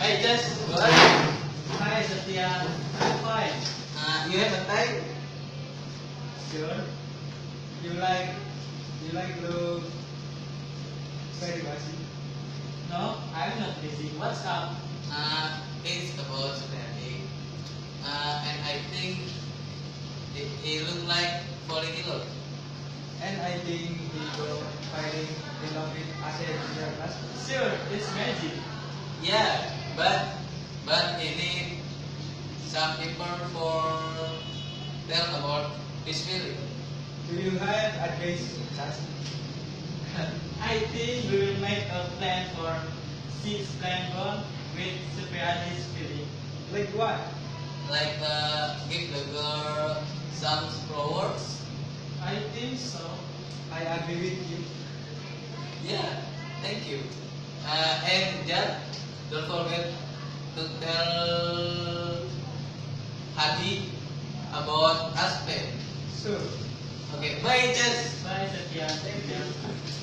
Hey, just good. Hi Satya, I'm fine. You have a type? Sure. You like look very busy. No, I'm not busy. What's up? It's about studying. And I think it look like falling in love. And I think he go fighting in love with Asya in your class. Sure, it's magic. Yeah, but ini some people for tell about his feeling. Do you have advice, Sas? I think we will make a plan for 6 plan with separatist feeling. Like what? Like give the girl some flowers. I think so. I agree with you. Yeah, thank you. And Jan, don't forget to tell Hadi about Aspen. Sure. Okay, bye, Jan. Bye, Satya. Thank you.